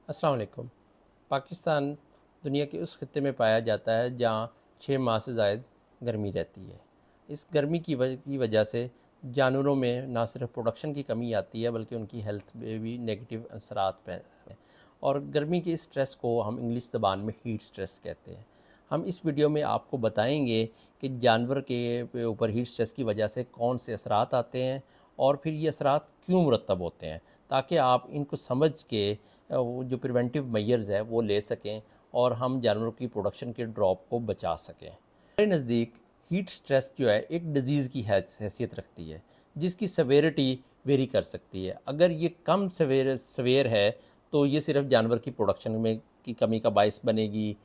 अस्सलाम वालेकुम। पाकिस्तान दुनिया के उस खित्ते में पाया जाता है जहाँ 6 माह से ज़ायद गर्मी रहती है। इस गर्मी की वजह से जानवरों में ना सिर्फ प्रोडक्शन की कमी आती है बल्कि उनकी हेल्थ में भी नेगेटिव असरात पैदा हैं। और गर्मी के इस स्ट्रेस को हम इंग्लिश ज़बान में हीट स्ट्रेस कहते हैं। हम इस वीडियो में आपको बताएंगे कि जानवर के ऊपर हीट स्ट्रेस की वजह से कौन से असरात आते हैं और फिर ये असरात क्यों मुरतब होते हैं, ताकि आप इनको समझ के वो जो प्रिवेंटिव मेजर्स है वो ले सकें और हम जानवरों की प्रोडक्शन के ड्रॉप को बचा सकें। मेरे नज़दीक हीट स्ट्रेस जो है एक डिज़ीज़ की हैसियत रखती है, जिसकी सवेरिटी वेरी कर सकती है। अगर ये कम सवेर है तो ये सिर्फ जानवर की प्रोडक्शन में की कमी का बायस बनेगी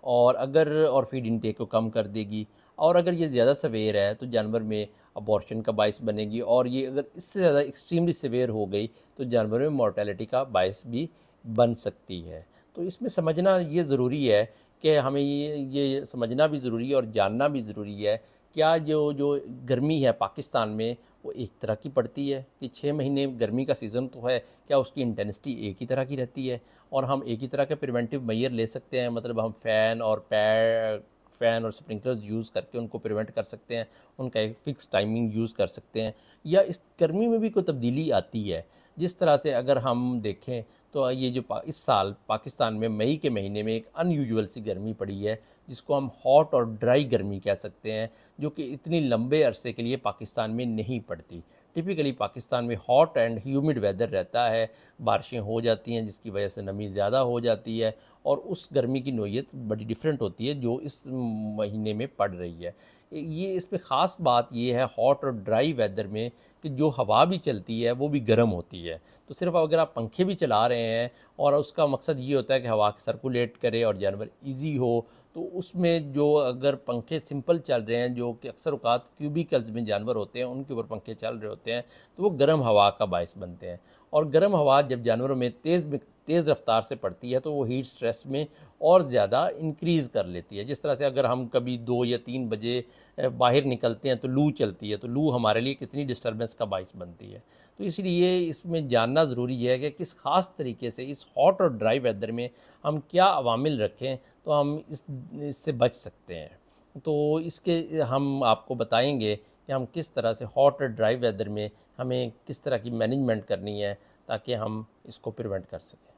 और फीड इनटेक को कम कर देगी। और अगर ये ज़्यादा सवेर है तो जानवर में अबॉर्शन का बायस बनेगी, और ये अगर इससे ज़्यादा एक्सट्रीमली सवेर हो गई तो जानवर में मोर्टेलिटी का बायस भी बन सकती है। तो इसमें समझना ये ज़रूरी है कि हमें ये समझना भी ज़रूरी है और जानना भी ज़रूरी है, क्या जो जो गर्मी है पाकिस्तान में वो एक तरह की पड़ती है कि 6 महीने गर्मी का सीज़न तो है, क्या उसकी इंटेंसिटी एक ही तरह की रहती है और हम एक ही तरह के प्रिवेंटिव मेजर ले सकते हैं? मतलब हम फ़ैन और स्प्रिंकलर्स यूज़ करके उनको प्रिवेंट कर सकते हैं, उनका एक फ़िक्स टाइमिंग यूज़ कर सकते हैं, या इस गर्मी में भी कोई तब्दीली आती है? जिस तरह से अगर हम देखें तो ये जो इस साल पाकिस्तान में मई के महीने में एक अनयूजुअल सी गर्मी पड़ी है, जिसको हम हॉट और ड्राई गर्मी कह सकते हैं, जो कि इतनी लंबे अरसे के लिए पाकिस्तान में नहीं पड़ती। टिपिकली पाकिस्तान में हॉट एंड ह्यूमिड वेदर रहता है, बारिशें हो जाती हैं जिसकी वजह से नमी ज़्यादा हो जाती है, और उस गर्मी की नोयत बड़ी डिफरेंट होती है जो इस महीने में पड़ रही है। ये इसमें ख़ास बात ये है हॉट और ड्राई वेदर में कि जो हवा भी चलती है वो भी गर्म होती है। तो सिर्फ अगर आप पंखे भी चला रहे हैं और उसका मकसद ये होता है कि हवा सर्कुलेट करे और जानवर इजी हो, तो उसमें जो अगर पंखे सिंपल चल रहे हैं, जो कि अक्सर औक़ात क्यूबिकल्स में जानवर होते हैं उनके ऊपर पंखे चल रहे होते हैं, तो वो गर्म हवा का बायस बनते हैं। और गर्म हवा जब जानवरों में तेज़ रफ्तार से पड़ती है तो वो हीट स्ट्रेस में और ज़्यादा इंक्रीज़ कर लेती है। जिस तरह से अगर हम कभी 2 या 3 बजे बाहर निकलते हैं तो लू चलती है, तो लू हमारे लिए कितनी डिस्टर्बेंस का बायस बनती है। तो इसलिए इसमें जानना ज़रूरी है कि किस ख़ास तरीके से इस हॉट और ड्राई वेदर में हम क्या अवामिल रखें तो हम इससे बच सकते हैं। तो इसके हम आपको बताएंगे कि हम किस तरह से हॉट और ड्राई वेदर में हमें किस तरह की मैनेजमेंट करनी है ताकि हम इसको प्रिवेंट कर सकें।